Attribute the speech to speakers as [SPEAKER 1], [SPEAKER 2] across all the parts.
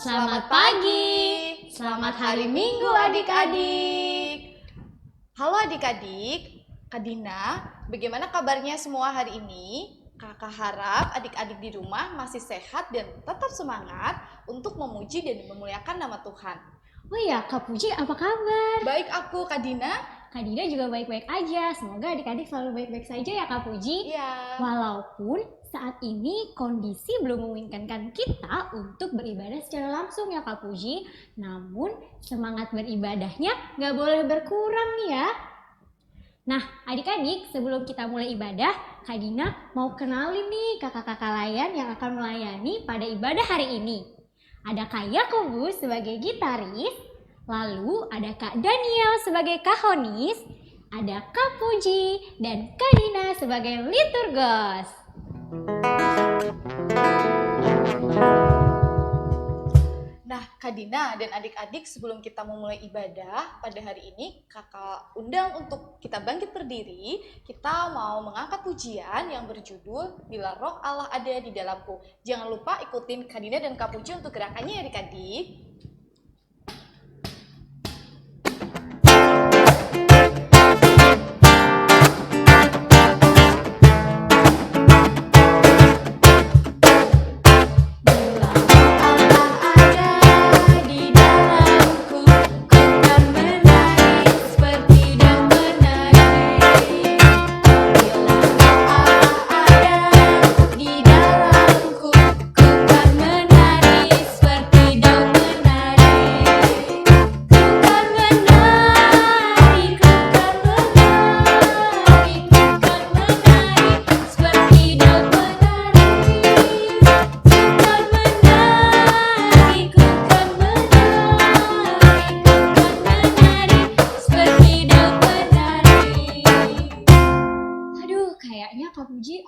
[SPEAKER 1] Selamat pagi, selamat hari Minggu adik-adik.
[SPEAKER 2] Halo adik-adik, Kak Dina, bagaimana kabarnya semua hari ini? Kakak harap adik-adik di rumah masih sehat dan tetap semangat untuk memuji dan memuliakan nama Tuhan.
[SPEAKER 1] Oh iya, Kak Puji apa kabar?
[SPEAKER 2] Baik aku, Kak Dina.
[SPEAKER 1] Kak Dina juga baik-baik aja, semoga adik-adik selalu baik-baik saja ya Kak Puji.
[SPEAKER 2] Iya.
[SPEAKER 1] Walaupun saat ini kondisi belum memungkinkan kita untuk beribadah secara langsung ya Kak Puji, namun semangat beribadahnya nggak boleh berkurang nih ya. Nah adik-adik, sebelum kita mulai ibadah, Kak Dina mau kenalin nih kakak-kakak layan yang akan melayani pada ibadah hari ini. Ada Kak Yakobus sebagai gitaris, lalu ada Kak Daniel sebagai kahonis, ada Kak Puji dan Kak Dina sebagai liturgos.
[SPEAKER 2] Nah, Kak Dina dan adik-adik, sebelum kita memulai ibadah pada hari ini, kakak undang untuk kita bangkit berdiri. Kita mau mengangkat pujian yang berjudul Bila Roh Allah Ada di Dalamku. Jangan lupa ikutin Kak Dina dan Kak Puji untuk gerakannya ya adik-adik.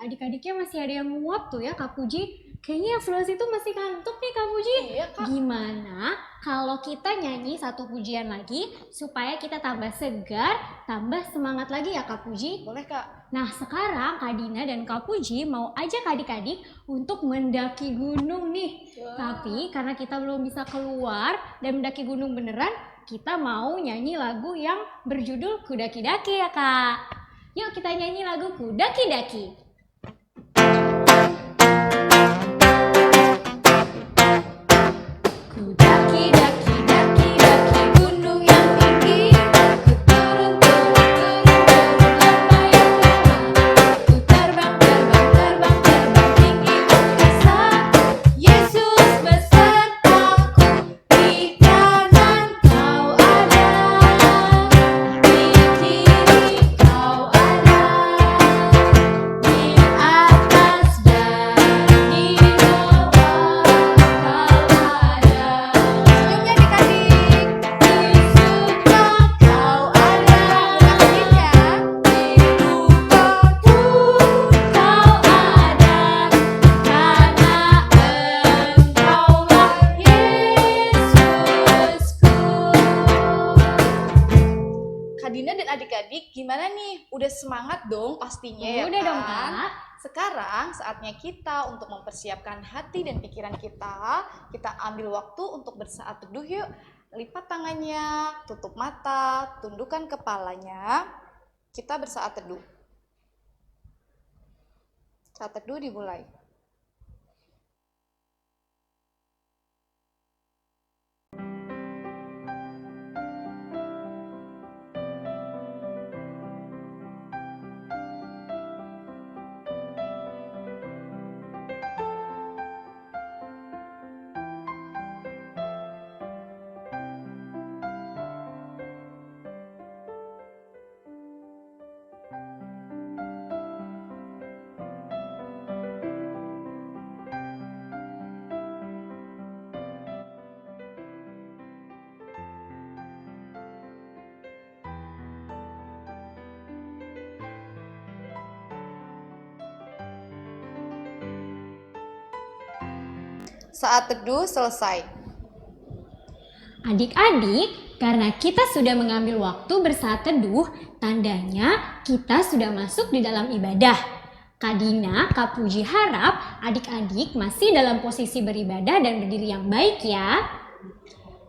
[SPEAKER 1] Adik-adiknya masih ada yang nguap tuh ya Kak Puji. Kayaknya yang sebelah situ masih kantuk nih Kak Puji.
[SPEAKER 2] Iya, Kak.
[SPEAKER 1] Gimana kalau kita nyanyi satu pujian lagi supaya kita tambah segar, tambah semangat lagi ya Kak Puji?
[SPEAKER 2] Boleh Kak.
[SPEAKER 1] Nah sekarang Kak Dina dan Kak Puji mau ajak adik-adik untuk mendaki gunung nih.
[SPEAKER 2] Wah.
[SPEAKER 1] Tapi karena kita belum bisa keluar dan mendaki gunung beneran, kita mau nyanyi lagu yang berjudul Kudaki-daki ya Kak. Yuk kita nyanyi lagu Kudaki-daki. Daki-daki, daki-daki gunung yang tinggi, ku turun, lampai yang lama, ku terbang, tinggi angkasa. Yesus besertaku, di kanan kau ada, di kiri kau ada, di atas dan di bawah kau ada.
[SPEAKER 2] Senyumnya adik-adik.
[SPEAKER 1] Di surga kau ada,
[SPEAKER 2] Adik-adiknya.
[SPEAKER 1] di lupaku kau ada, karena Engkaulah Yesusku.
[SPEAKER 2] Kak Dina dan adik-adik, gimana nih? Udah semangat dong pastinya ya
[SPEAKER 1] Udah
[SPEAKER 2] kan?
[SPEAKER 1] dong Kak.
[SPEAKER 2] Sekarang saatnya kita untuk mempersiapkan hati dan pikiran kita. Kita ambil waktu untuk bersaat teduh yuk. Lipat tangannya, tutup mata, tundukkan kepalanya. Kita bersaat teduh. Saat teduh dimulai. Saat teduh selesai.
[SPEAKER 1] Adik-adik, karena kita sudah mengambil waktu bersaat teduh, tandanya kita sudah masuk di dalam ibadah. Kak Dina, Kak Puji harap adik-adik masih dalam posisi beribadah dan berdiri yang baik ya.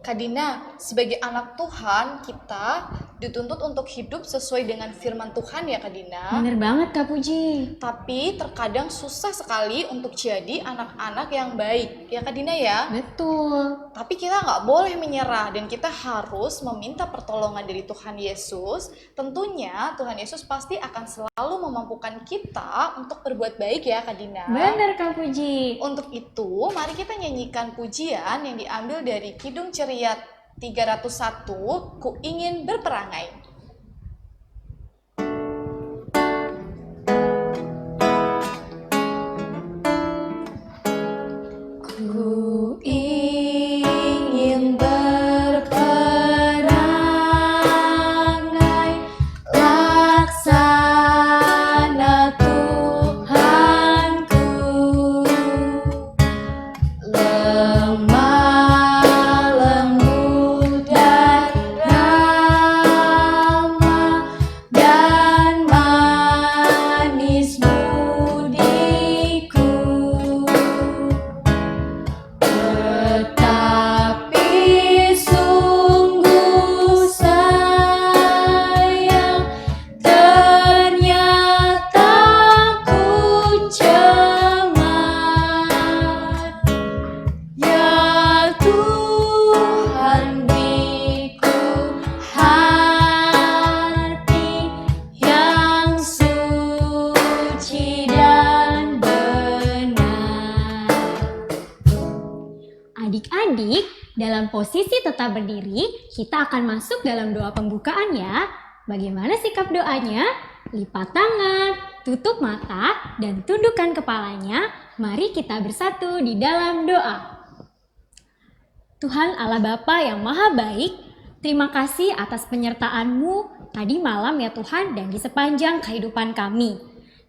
[SPEAKER 2] Kak Dina, sebagai anak Tuhan, kita dituntut untuk hidup sesuai dengan firman Tuhan ya Kak Dina.
[SPEAKER 1] Bener banget Kak Puji.
[SPEAKER 2] Tapi terkadang susah sekali untuk jadi anak-anak yang baik, ya Kak Dina ya?
[SPEAKER 1] Betul.
[SPEAKER 2] Tapi kita nggak boleh menyerah dan kita harus meminta pertolongan dari Tuhan Yesus. Tentunya Tuhan Yesus pasti akan selalu memampukan kita untuk berbuat baik ya Kak Dina.
[SPEAKER 1] Bener Kak Puji.
[SPEAKER 2] Untuk itu, mari kita nyanyikan pujian yang diambil dari Kidung Ceria 301, Ku Ingin Berperangai. Ku ingin berperangai, laksana Tuhanku, lemah lembut dan ramah dan manis budiku. Tetapi sungguh sayang, ternyata ku cemas. Ya Tuhan, beriku hati yang suci dan benar. Adik-adik, dalam posisi tetap berdiri, kita akan masuk dalam doa pembukaan ya. Bagaimana sikap doanya? Lipat tangan, tutup mata, dan tundukkan kepalanya. Mari kita bersatu di dalam doa. Tuhan Allah Bapa yang Maha Baik, terima kasih atas penyertaan-Mu tadi malam ya Tuhan dan di sepanjang kehidupan kami.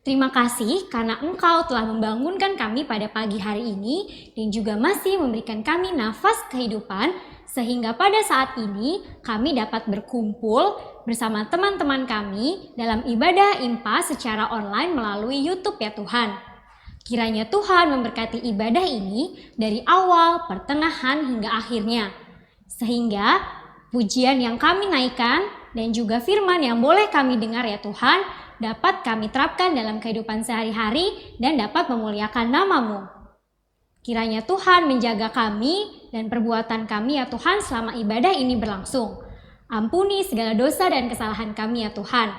[SPEAKER 2] Terima kasih karena Engkau telah membangunkan kami pada pagi hari ini dan juga masih memberikan kami nafas kehidupan sehingga pada saat ini kami dapat berkumpul bersama teman-teman kami dalam ibadah IMPA secara online melalui YouTube ya Tuhan. Kiranya Tuhan memberkati ibadah ini dari awal, pertengahan hingga akhirnya. Sehingga pujian yang kami naikkan dan juga firman yang boleh kami dengar ya Tuhan dapat kami terapkan dalam kehidupan sehari-hari dan dapat memuliakan nama-Mu. Kiranya Tuhan menjaga kami dan perbuatan kami ya Tuhan selama ibadah ini berlangsung. Ampuni segala dosa dan kesalahan kami ya Tuhan.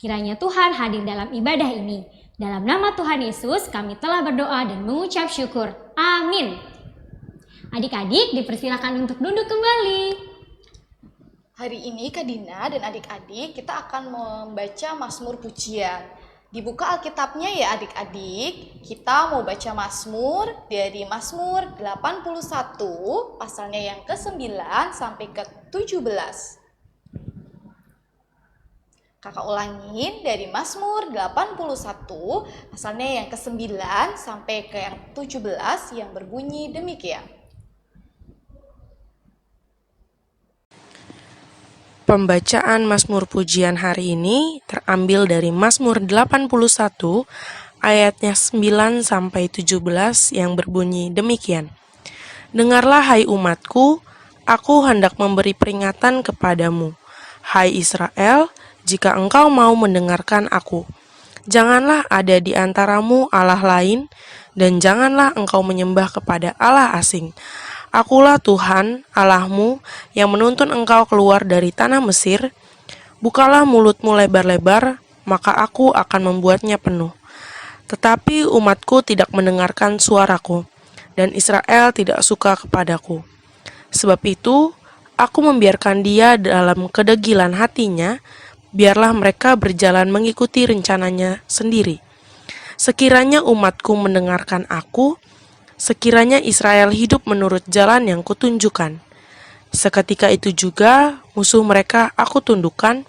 [SPEAKER 2] Kiranya Tuhan hadir dalam ibadah ini. Dalam nama Tuhan Yesus kami telah berdoa dan mengucap syukur. Amin. Adik-adik dipersilakan untuk duduk kembali. Hari ini Kak Dina dan adik-adik kita akan membaca Mazmur Pujian. Dibuka Alkitabnya ya adik-adik. Kita mau baca Mazmur dari Mazmur 81 pasalnya yang ke-9 sampai ke-17. Kakak ulangin dari Mazmur 81 pasalnya yang ke-9 sampai ke yang 17 yang berbunyi demikian.
[SPEAKER 3] Pembacaan Mazmur Pujian hari ini terambil dari Mazmur 81 ayatnya 9 sampai 17 yang berbunyi demikian. Dengarlah hai umatku, aku hendak memberi peringatan kepadamu. Hai Israel, jika engkau mau mendengarkan aku. Janganlah ada di antaramu Allah lain, dan janganlah engkau menyembah kepada Allah asing. Akulah Tuhan, Allahmu, yang menuntun engkau keluar dari tanah Mesir. Bukalah mulutmu lebar-lebar, maka aku akan membuatnya penuh. Tetapi umatku tidak mendengarkan suaraku, dan Israel tidak suka kepadaku. Sebab itu, aku membiarkan dia dalam kedegilan hatinya, biarlah mereka berjalan mengikuti rencananya sendiri. Sekiranya umatku mendengarkan aku, sekiranya Israel hidup menurut jalan yang kutunjukkan. Seketika itu juga musuh mereka aku tundukkan,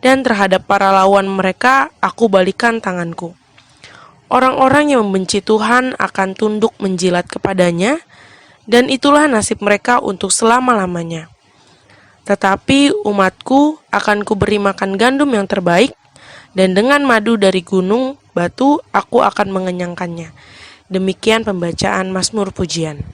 [SPEAKER 3] dan terhadap para lawan mereka aku balikan tanganku. Orang-orang yang membenci Tuhan akan tunduk menjilat kepadanya, dan itulah nasib mereka untuk selama-lamanya. Tetapi umatku akan kuberi makan gandum yang terbaik, dan dengan madu dari gunung batu, aku akan mengenyangkannya. Demikian pembacaan Mazmur Pujian.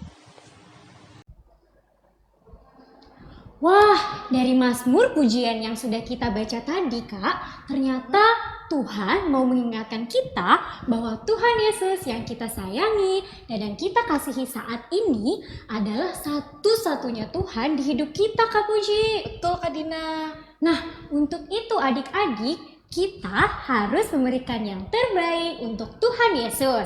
[SPEAKER 1] Wah, dari Mazmur pujian yang sudah kita baca tadi, Kak, ternyata Tuhan mau mengingatkan kita bahwa Tuhan Yesus yang kita sayangi dan yang kita kasihi saat ini adalah satu-satunya Tuhan di hidup kita, Kak Puji.
[SPEAKER 2] Betul, Kak Dina.
[SPEAKER 1] Nah, untuk itu adik-adik, kita harus memberikan yang terbaik untuk Tuhan Yesus.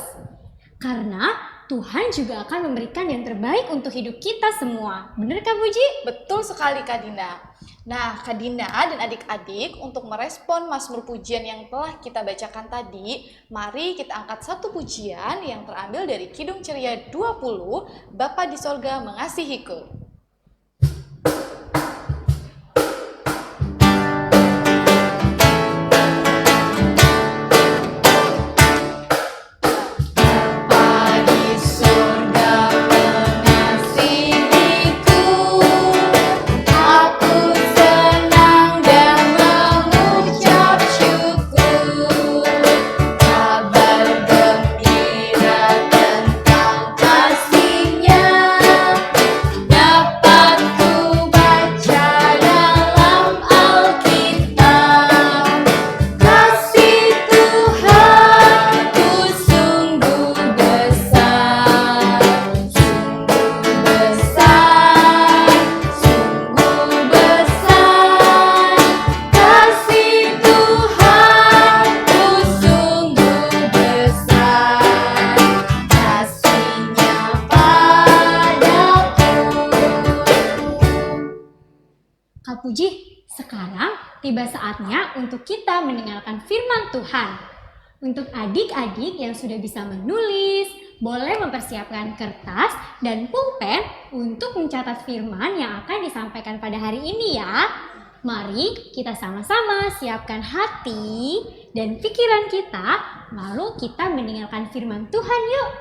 [SPEAKER 1] Karena Tuhan juga akan memberikan yang terbaik untuk hidup kita semua. Benar Kak Puji?
[SPEAKER 2] Betul sekali, Kak Dina. Nah, Kak Dina dan adik-adik, untuk merespon Mazmur pujian yang telah kita bacakan tadi, mari kita angkat satu pujian yang terambil dari Kidung Ceria 20, Bapa di Sorga Mengasihiku.
[SPEAKER 1] Kak Puji, sekarang tiba saatnya untuk kita mendengarkan firman Tuhan. Untuk adik-adik yang sudah bisa menulis, boleh mempersiapkan kertas dan pulpen untuk mencatat firman yang akan disampaikan pada hari ini ya. Mari kita sama-sama siapkan hati dan pikiran kita, lalu kita mendengarkan firman Tuhan yuk.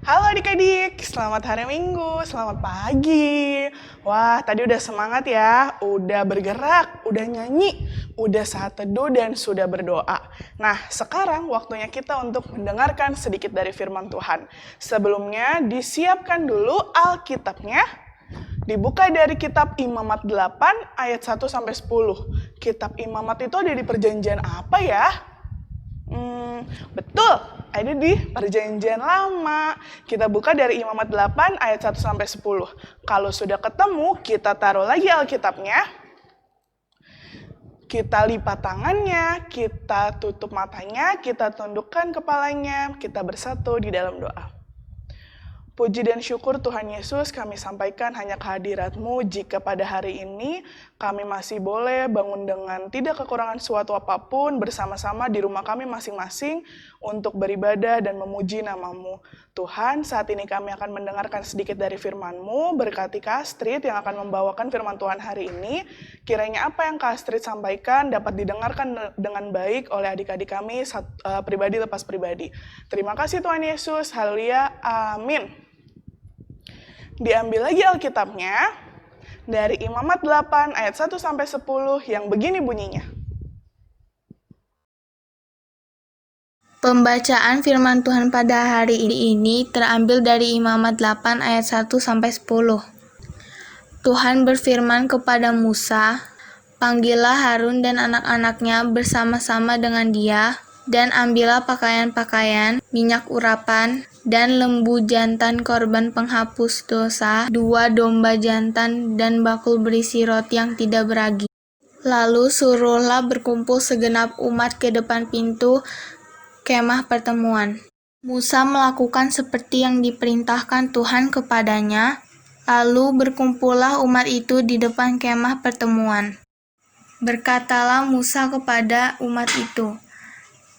[SPEAKER 4] Halo adik-adik, selamat hari Minggu, selamat pagi. Wah, tadi udah semangat ya, udah bergerak, udah nyanyi, udah saat teduh dan sudah berdoa. Nah, sekarang waktunya kita untuk mendengarkan sedikit dari firman Tuhan. Sebelumnya, disiapkan dulu Alkitabnya. Dibuka dari kitab Imamat 8 ayat 1-10. Kitab Imamat itu ada di perjanjian apa ya? Betul, ada di perjanjian lama. Kita buka dari Imamat 8 ayat 1-10. Kalau sudah ketemu, kita taruh lagi Alkitabnya. Kita lipat tangannya, kita tutup matanya, kita tundukkan kepalanya, kita bersatu di dalam doa. Puji dan syukur Tuhan Yesus kami sampaikan hanya kehadirat-Mu jika pada hari ini kami masih boleh bangun dengan tidak kekurangan suatu apapun bersama-sama di rumah kami masing-masing untuk beribadah dan memuji nama-Mu. Tuhan, saat ini kami akan mendengarkan sedikit dari firman-Mu, berkati Kak Astrid yang akan membawakan firman Tuhan hari ini. Kiranya apa yang Kak Astrid sampaikan dapat didengarkan dengan baik oleh adik-adik kami pribadi lepas pribadi. Terima kasih Tuhan Yesus, haleluya, amin. Diambil lagi Alkitabnya dari Imamat 8 ayat 1-10 yang begini bunyinya.
[SPEAKER 5] Pembacaan firman Tuhan pada hari ini terambil dari Imamat 8 ayat 1-10. Tuhan berfirman kepada Musa, "Panggillah Harun dan anak-anaknya bersama-sama dengan dia, dan ambillah pakaian-pakaian, minyak urapan, dan lembu jantan korban penghapus dosa, 2 domba jantan, dan bakul berisi roti yang tidak beragi. Lalu suruhlah berkumpul segenap umat ke depan pintu kemah pertemuan." Musa melakukan seperti yang diperintahkan Tuhan kepadanya, lalu berkumpullah umat itu di depan kemah pertemuan. Berkatalah Musa kepada umat itu,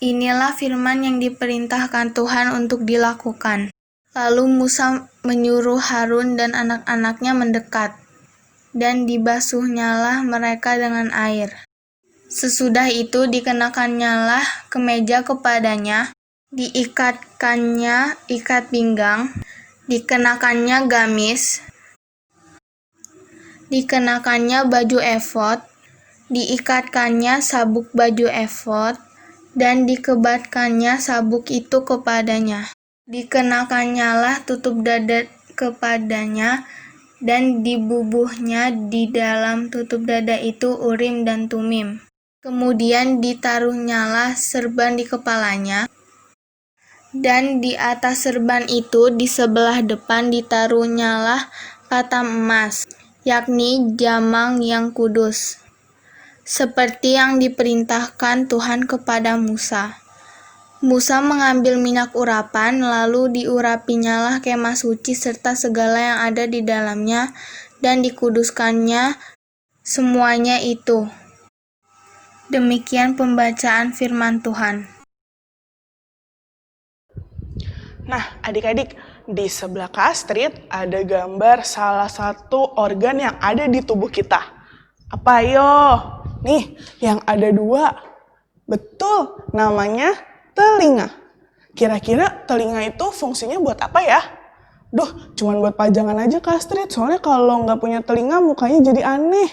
[SPEAKER 5] "Inilah firman yang diperintahkan Tuhan untuk dilakukan." Lalu Musa menyuruh Harun dan anak-anaknya mendekat, dan dibasuhnyalah mereka dengan air. Sesudah itu dikenakannyalah kemeja kepadanya, diikatkannya ikat pinggang, dikenakannya gamis, dikenakannya baju efod, diikatkannya sabuk baju efod, dan dikebatkannya sabuk itu kepadanya. Dikenakannya tutup dada kepadanya, dan dibubuhnya di dalam tutup dada itu Urim dan Tumim. Kemudian ditaruhnyalah serban di kepalanya, dan di atas serban itu di sebelah depan ditaruhnyalah katam emas, yakni jamang yang kudus, seperti yang diperintahkan Tuhan kepada Musa. Musa mengambil minyak urapan, lalu diurapinyalah kemah suci serta segala yang ada di dalamnya, dan dikuduskannya semuanya itu. Demikian pembacaan firman Tuhan.
[SPEAKER 4] Nah, adik-adik, di sebelah Kak Astrid ada gambar salah satu organ yang ada di tubuh kita. Apa yo? Nih, yang ada 2. Betul, namanya telinga. Kira-kira telinga itu fungsinya buat apa ya? Duh, cuman buat pajangan aja Kak Astrid, soalnya kalau nggak punya telinga mukanya jadi aneh.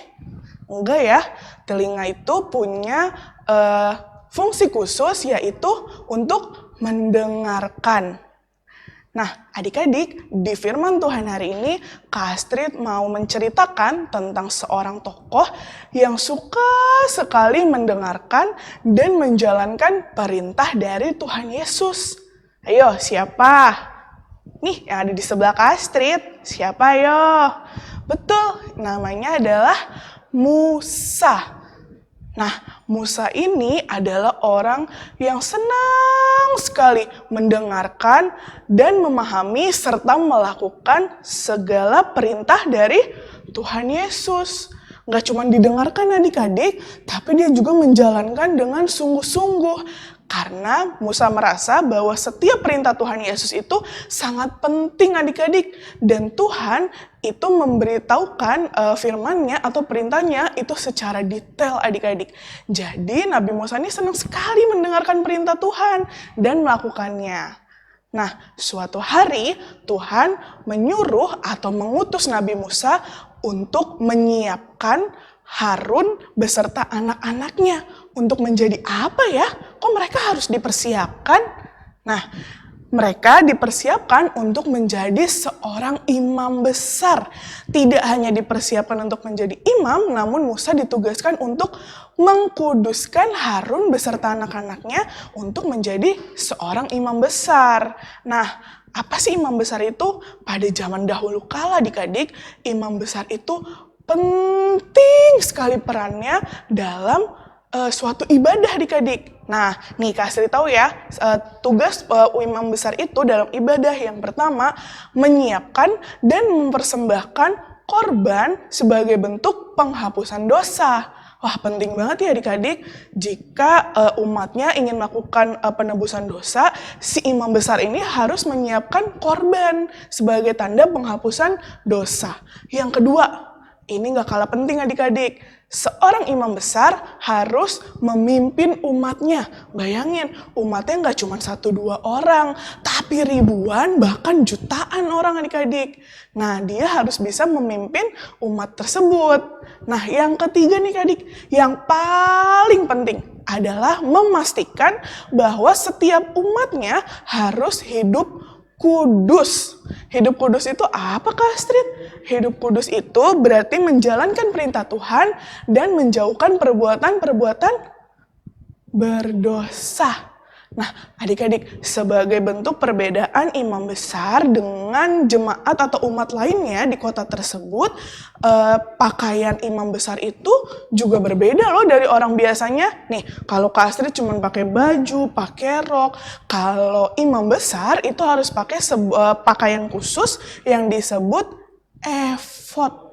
[SPEAKER 4] Enggak ya, telinga itu punya fungsi khusus, yaitu untuk mendengarkan. Nah, adik-adik, di firman Tuhan hari ini, Kak Astrid mau menceritakan tentang seorang tokoh yang suka sekali mendengarkan dan menjalankan perintah dari Tuhan Yesus. Ayo, siapa? Nih, yang ada di sebelah Kak Astrid. Siapa ayo? Betul, namanya adalah Musa. Nah, Musa ini adalah orang yang senang sekali mendengarkan dan memahami serta melakukan segala perintah dari Tuhan Yesus. Gak cuma didengarkan adik-adik, tapi dia juga menjalankan dengan sungguh-sungguh. Karena Musa merasa bahwa setiap perintah Tuhan Yesus itu sangat penting adik-adik. Dan Tuhan itu memberitahukan firman-Nya atau perintahnya itu secara detail adik-adik. Jadi Nabi Musa ini senang sekali mendengarkan perintah Tuhan dan melakukannya. Nah, suatu hari Tuhan menyuruh atau mengutus Nabi Musa untuk menyiapkan Harun beserta anak-anaknya untuk menjadi apa ya? Kok mereka harus dipersiapkan? Nah, mereka dipersiapkan untuk menjadi seorang imam besar. Tidak hanya dipersiapkan untuk menjadi imam, namun Musa ditugaskan untuk mengkuduskan Harun beserta anak-anaknya untuk menjadi seorang imam besar. Nah, apa sih imam besar itu? Pada zaman dahulu kala adik-adik, imam besar itu penting sekali perannya dalam suatu ibadah adik-adik. Nah, nih kasih tahu ya, tugas imam besar itu dalam ibadah yang pertama, menyiapkan dan mempersembahkan korban sebagai bentuk penghapusan dosa. Wah, penting banget ya adik-adik, jika umatnya ingin melakukan penebusan dosa, si imam besar ini harus menyiapkan korban sebagai tanda penghapusan dosa. Yang kedua, ini gak kalah penting adik-adik. Seorang imam besar harus memimpin umatnya. Bayangin, umatnya gak cuma 1-2 orang, tapi ribuan bahkan jutaan orang adik-adik. Nah, dia harus bisa memimpin umat tersebut. Nah, yang ketiga nih adik, yang paling penting adalah memastikan bahwa setiap umatnya harus hidup kudus. Hidup kudus itu apa Kak Astrid? Hidup kudus itu berarti menjalankan perintah Tuhan dan menjauhkan perbuatan-perbuatan berdosa. Nah, adik-adik, sebagai bentuk perbedaan imam besar dengan jemaat atau umat lainnya di kota tersebut, pakaian imam besar itu juga berbeda loh dari orang biasanya. Nih, kalau Kak Astrid cuma pakai baju, pakai rok. Kalau imam besar itu harus pakai pakaian khusus yang disebut efod.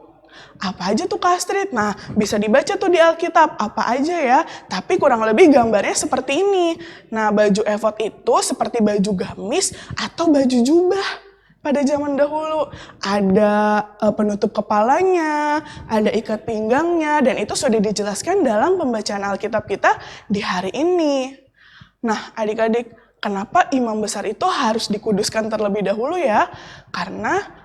[SPEAKER 4] Apa aja tuh Kak Astrid? Nah, bisa dibaca tuh di Alkitab, apa aja ya. Tapi kurang lebih gambarnya seperti ini. Nah, baju efod itu seperti baju gamis atau baju jubah pada zaman dahulu. Ada penutup kepalanya, ada ikat pinggangnya, dan itu sudah dijelaskan dalam pembacaan Alkitab kita di hari ini. Nah, adik-adik, Kenapa imam besar itu harus dikuduskan terlebih dahulu ya? Karena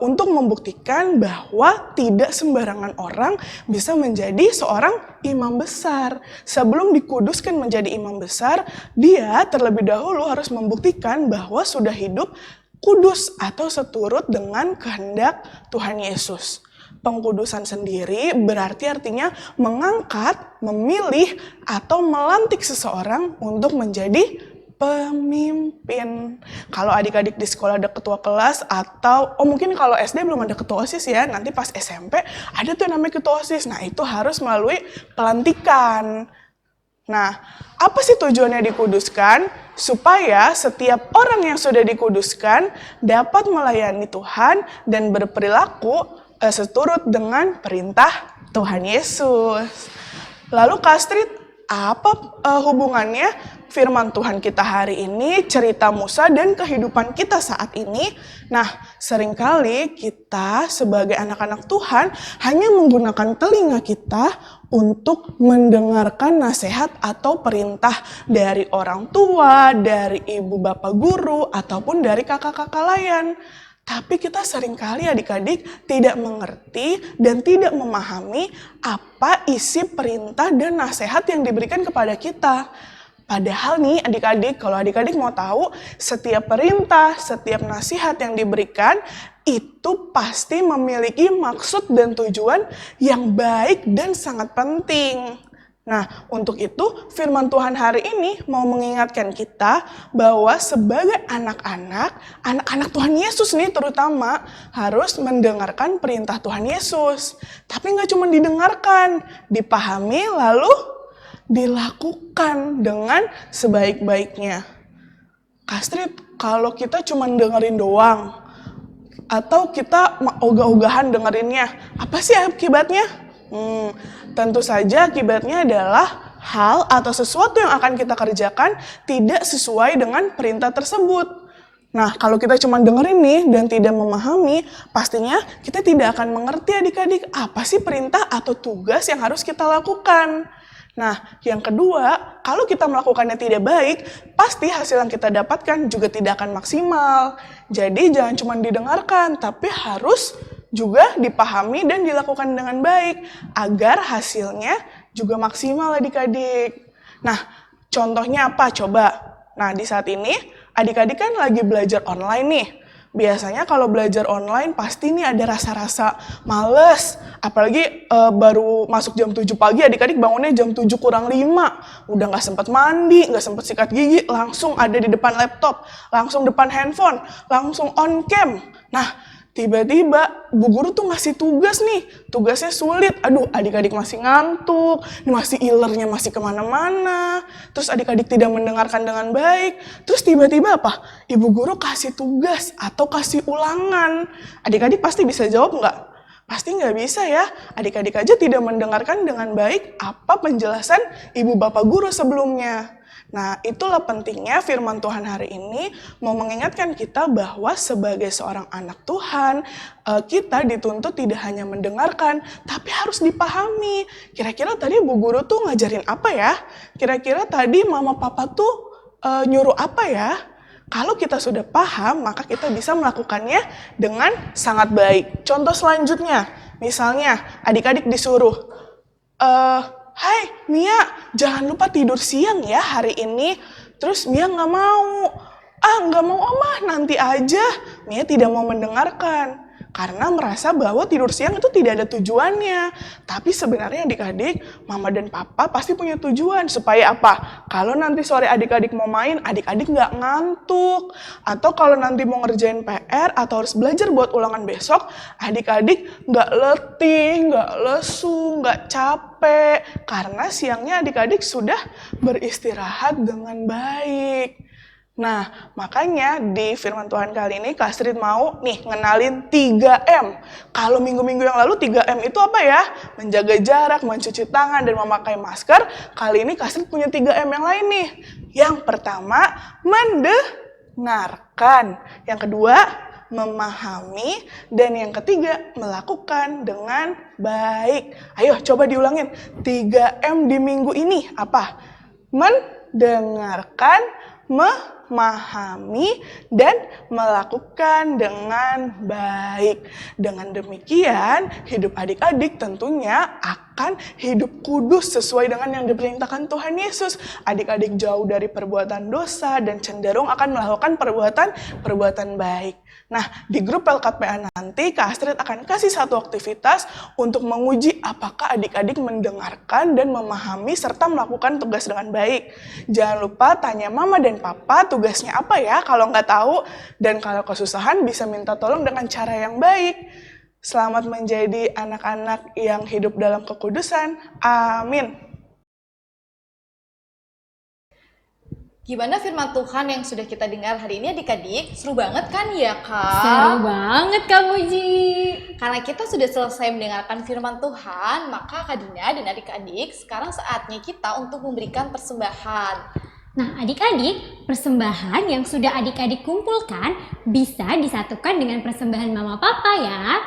[SPEAKER 4] untuk membuktikan bahwa tidak sembarangan orang bisa menjadi seorang imam besar. Sebelum dikuduskan menjadi imam besar, dia terlebih dahulu harus membuktikan bahwa sudah hidup kudus atau seturut dengan kehendak Tuhan Yesus. Pengkudusan sendiri berarti artinya mengangkat, memilih, atau melantik seseorang untuk menjadi pemimpin. Kalau adik-adik di sekolah ada ketua kelas atau mungkin kalau SD belum ada ketua OSIS ya, nanti pas SMP ada tuh namanya ketua OSIS. Nah, itu harus melalui pelantikan. Nah, apa sih tujuannya dikuduskan? Supaya setiap orang yang sudah dikuduskan dapat melayani Tuhan dan berperilaku seturut dengan perintah Tuhan Yesus. Lalu Kak Astrid, apa hubungannya firman Tuhan kita hari ini, cerita Musa, dan kehidupan kita saat ini? Nah, seringkali kita sebagai anak-anak Tuhan hanya menggunakan telinga kita untuk mendengarkan nasihat atau perintah dari orang tua, dari ibu bapak guru, ataupun dari kakak-kakak layan. Tapi kita seringkali adik-adik tidak mengerti dan tidak memahami apa isi perintah dan nasihat yang diberikan kepada kita. Padahal nih adik-adik, kalau adik-adik mau tahu, setiap perintah, setiap nasihat yang diberikan itu pasti memiliki maksud dan tujuan yang baik dan sangat penting. Nah, untuk itu firman Tuhan hari ini mau mengingatkan kita bahwa sebagai anak-anak Tuhan Yesus nih terutama harus mendengarkan perintah Tuhan Yesus. Tapi nggak cuma didengarkan, dipahami lalu dilakukan dengan sebaik-baiknya. Kak Astrid, kalau kita cuma dengerin doang, atau kita ogah-ogahan dengerinnya, apa sih akibatnya? Tentu saja akibatnya adalah hal atau sesuatu yang akan kita kerjakan tidak sesuai dengan perintah tersebut. Nah, kalau kita cuma dengerin nih dan tidak memahami, pastinya kita tidak akan mengerti adik-adik apa sih perintah atau tugas yang harus kita lakukan. Nah, yang kedua, kalau kita melakukannya tidak baik, pasti hasil yang kita dapatkan juga tidak akan maksimal. Jadi jangan cuma didengarkan, tapi harus juga dipahami dan dilakukan dengan baik, agar hasilnya juga maksimal adik-adik. Nah, contohnya apa? Coba. Nah, di saat ini, adik-adik kan lagi belajar online nih. Biasanya kalau belajar online pasti nih ada rasa-rasa males. Apalagi baru masuk jam 7 pagi, adik-adik bangunnya jam 7 kurang 5. Udah gak sempat mandi, gak sempat sikat gigi, langsung ada di depan laptop, langsung depan handphone, langsung on cam. Nah, tiba-tiba bu guru tuh ngasih tugas nih, tugasnya sulit. Aduh, adik-adik masih ngantuk, masih ilernya masih kemana-mana. Terus adik-adik tidak mendengarkan dengan baik. Terus tiba-tiba apa? Ibu guru kasih tugas atau kasih ulangan. Adik-adik pasti bisa jawab nggak? Pasti nggak bisa ya. Adik-adik aja tidak mendengarkan dengan baik apa penjelasan ibu bapak guru sebelumnya. Nah, itulah pentingnya firman Tuhan hari ini mau mengingatkan kita bahwa sebagai seorang anak Tuhan, kita dituntut tidak hanya mendengarkan, tapi harus dipahami. Kira-kira tadi Bu Guru tuh ngajarin apa ya? Kira-kira tadi Mama Papa tuh nyuruh apa ya? Kalau kita sudah paham, maka kita bisa melakukannya dengan sangat baik. Contoh selanjutnya, misalnya adik-adik disuruh, hai Mia, jangan lupa tidur siang ya hari ini. Terus Mia nggak mau. Nggak mau Omah, nanti aja. Mia tidak mau mendengarkan. Karena merasa bahwa tidur siang itu tidak ada tujuannya. Tapi sebenarnya adik-adik, Mama dan Papa pasti punya tujuan. Supaya apa? Kalau nanti sore adik-adik mau main, adik-adik nggak ngantuk. Atau kalau nanti mau ngerjain PR atau harus belajar buat ulangan besok, adik-adik nggak letih, nggak lesu, nggak capek. Karena siangnya adik-adik sudah beristirahat dengan baik. Nah, makanya di firman Tuhan kali ini Kak Astrid mau nih ngenalin 3M. Kalau minggu-minggu yang lalu 3M itu apa ya? Menjaga jarak, mencuci tangan, dan memakai masker. Kali ini Kak Astrid punya 3M yang lain nih. Yang pertama, mendengarkan. Yang kedua, memahami. Dan yang ketiga, melakukan dengan baik. Ayo coba diulangin. 3M di minggu ini apa? Mendengarkan, memahami, dan melakukan dengan baik. Dengan demikian, hidup adik-adik tentunya akan hidup kudus sesuai dengan yang diperintahkan Tuhan Yesus. Adik-adik jauh dari perbuatan dosa dan cenderung akan melakukan perbuatan baik. Nah, di grup LKPA nanti, Kak Astrid akan kasih satu aktivitas untuk menguji apakah adik-adik mendengarkan dan memahami serta melakukan tugas dengan baik. Jangan lupa tanya mama dan papa tugasnya apa ya kalau nggak tahu, dan kalau kesusahan bisa minta tolong dengan cara yang baik. Selamat menjadi anak-anak yang hidup dalam kekudusan. Amin.
[SPEAKER 2] Gimana firman Tuhan yang sudah kita dengar hari ini adik-adik? Seru banget kan ya Kak?
[SPEAKER 1] Seru banget Kak Puji.
[SPEAKER 2] Karena kita sudah selesai mendengarkan firman Tuhan, maka Kak Dina dan adik-adik sekarang saatnya kita untuk memberikan persembahan.
[SPEAKER 1] Nah adik-adik, persembahan yang sudah adik-adik kumpulkan bisa disatukan dengan persembahan mama papa ya.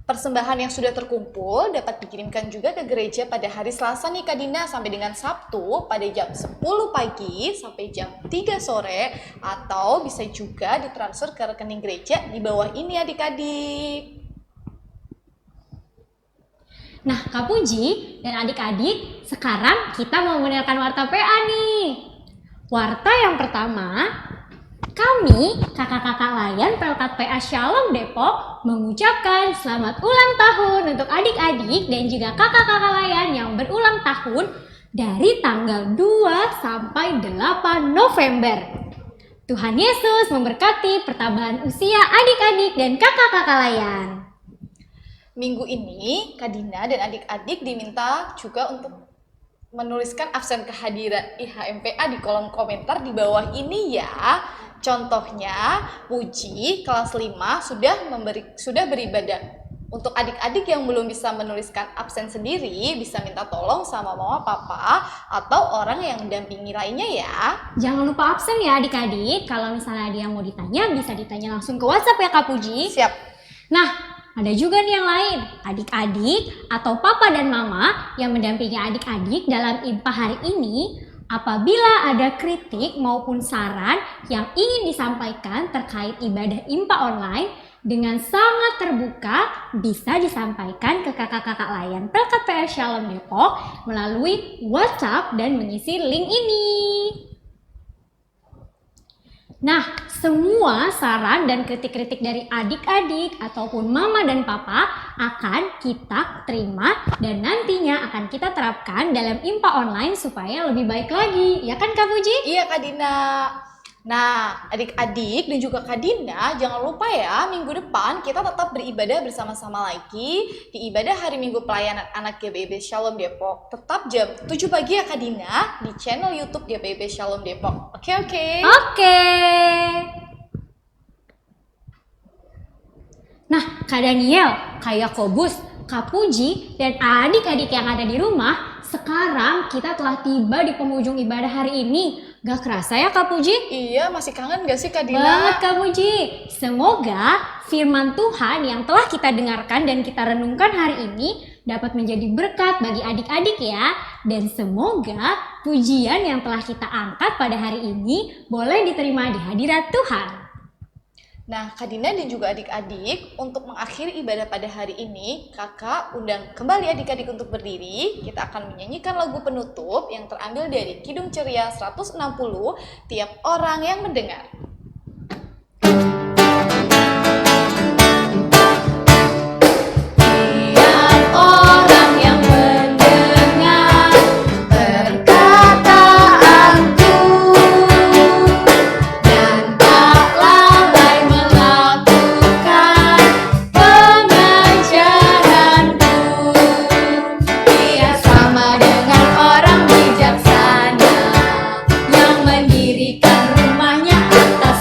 [SPEAKER 2] Persembahan yang sudah terkumpul dapat dikirimkan juga ke gereja pada hari Selasa nih Kak Dina sampai dengan Sabtu pada jam 10 pagi sampai jam 3 sore, atau bisa juga ditransfer ke rekening gereja di bawah ini adik-adik.
[SPEAKER 1] Nah Kak Puji dan adik-adik, sekarang kita mau mendengarkan warta PA nih. Warta yang pertama, kami, kakak-kakak layan Pelkat PA Shalom Depok, mengucapkan selamat ulang tahun untuk adik-adik dan juga kakak-kakak layan yang berulang tahun dari tanggal 2 sampai 8 November. Tuhan Yesus memberkati pertambahan usia adik-adik dan kakak-kakak layan.
[SPEAKER 2] Minggu ini Kak Dina dan adik-adik diminta juga untuk menuliskan absen kehadiran IHMPA di kolom komentar di bawah ini ya. Contohnya, Puji kelas 5 sudah beribadah. Untuk adik-adik yang belum bisa menuliskan absen sendiri, bisa minta tolong sama mama papa atau orang yang mendampingi lainnya ya.
[SPEAKER 1] Jangan lupa absen ya adik-adik. Kalau misalnya ada yang mau ditanya, bisa ditanya langsung ke WhatsApp ya Kak Puji.
[SPEAKER 2] Siap.
[SPEAKER 1] Nah, ada juga nih yang lain, adik-adik atau papa dan mama yang mendampingi adik-adik dalam IMPA hari ini. Apabila ada kritik maupun saran yang ingin disampaikan terkait ibadah IMPA online, dengan sangat terbuka bisa disampaikan ke kakak-kakak layan Pelkat PA Shalom Depok melalui WhatsApp dan mengisi link ini. Nah, semua saran dan kritik-kritik dari adik-adik ataupun mama dan papa akan kita terima dan nantinya akan kita terapkan dalam IMPA online supaya lebih baik lagi. Ya kan Kak Puji?
[SPEAKER 2] Iya Kak Dina. Nah, adik-adik dan juga Kak Dina, jangan lupa ya, minggu depan kita tetap beribadah bersama-sama lagi di ibadah hari Minggu Pelayanan Anak GBIB Shalom Depok. Tetap jam 7 pagi ya Kak Dina di channel YouTube GBIB Shalom Depok. Oke?
[SPEAKER 1] Oke. Nah, Kak Daniel, Kak Yakobus, Kak Puji, dan adik-adik yang ada di rumah, sekarang kita telah tiba di penghujung ibadah hari ini. Gak kerasa ya Kak Puji?
[SPEAKER 2] Iya, masih kangen gak sih Kak Dina?
[SPEAKER 1] Banget Kak Puji. Semoga firman Tuhan yang telah kita dengarkan dan kita renungkan hari ini dapat menjadi berkat bagi adik-adik ya. Dan semoga pujian yang telah kita angkat pada hari ini boleh diterima di hadirat Tuhan.
[SPEAKER 2] Nah, Kak Dina dan juga adik-adik, untuk mengakhiri ibadah pada hari ini, kakak undang kembali adik-adik untuk berdiri. Kita akan menyanyikan lagu penutup yang terambil dari Kidung Ceria 160, Tiap Orang Yang Mendengar. Tiap orang yang mendengar perkataanku dan tak lalai melakukan pengajaranku, dia sama dengan orang bijaksana yang mendirikan rumahnya atas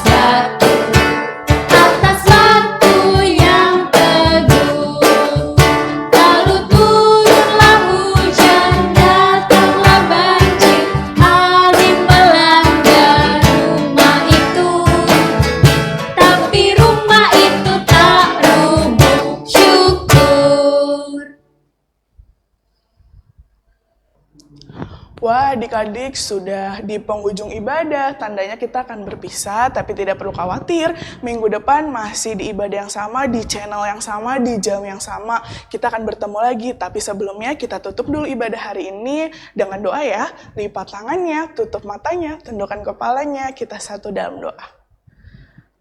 [SPEAKER 4] Wah, adik-adik sudah di penghujung ibadah, tandanya kita akan berpisah, tapi tidak perlu khawatir. Minggu depan masih di ibadah yang sama, di channel yang sama, di jam yang sama. Kita akan bertemu lagi, tapi sebelumnya kita tutup dulu ibadah hari ini dengan doa ya. Lipat tangannya, tutup matanya, tundukkan kepalanya, kita satu dalam doa.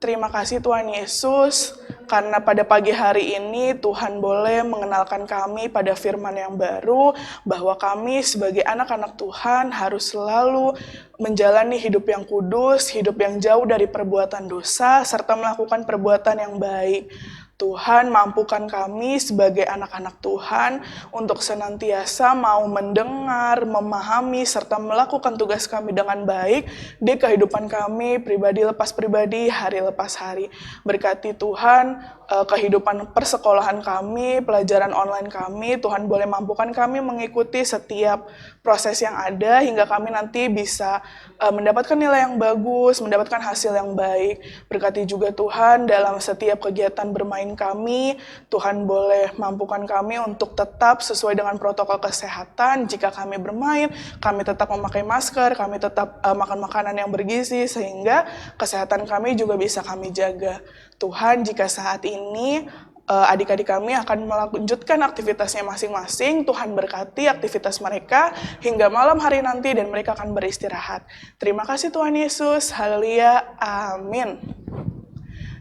[SPEAKER 4] Terima kasih Tuhan Yesus, karena pada pagi hari ini Tuhan boleh mengenalkan kami pada firman yang baru, bahwa kami sebagai anak-anak Tuhan harus selalu menjalani hidup yang kudus, hidup yang jauh dari perbuatan dosa, serta melakukan perbuatan yang baik. Tuhan, mampukan kami sebagai anak-anak Tuhan untuk senantiasa mau mendengar, memahami, serta melakukan tugas kami dengan baik di kehidupan kami, pribadi lepas pribadi, hari lepas hari. Berkati Tuhan, kehidupan persekolahan kami, pelajaran online kami, Tuhan boleh mampukan kami mengikuti setiap proses yang ada, hingga kami nanti bisa mendapatkan nilai yang bagus, mendapatkan hasil yang baik. Berkati juga Tuhan dalam setiap kegiatan bermain kami, Tuhan boleh mampukan kami untuk tetap sesuai dengan protokol kesehatan. Jika kami bermain, kami tetap memakai masker, kami tetap makan makanan yang bergizi, sehingga kesehatan kami juga bisa kami jaga. Tuhan, jika saat ini adik-adik kami akan melanjutkan aktivitasnya masing-masing, Tuhan berkati aktivitas mereka hingga malam hari nanti dan mereka akan beristirahat. Terima kasih Tuhan Yesus, haleluya, amin.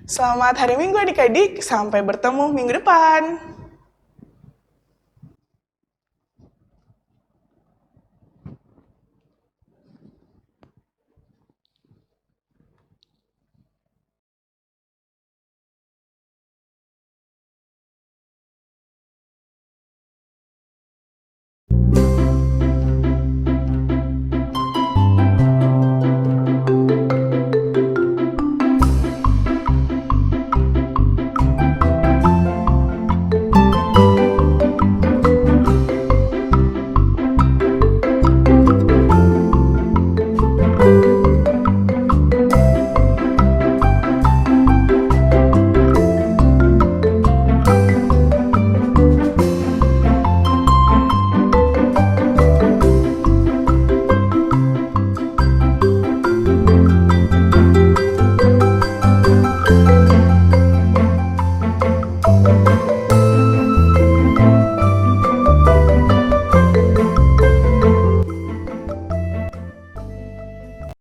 [SPEAKER 4] Selamat hari Minggu adik-adik, sampai bertemu minggu depan.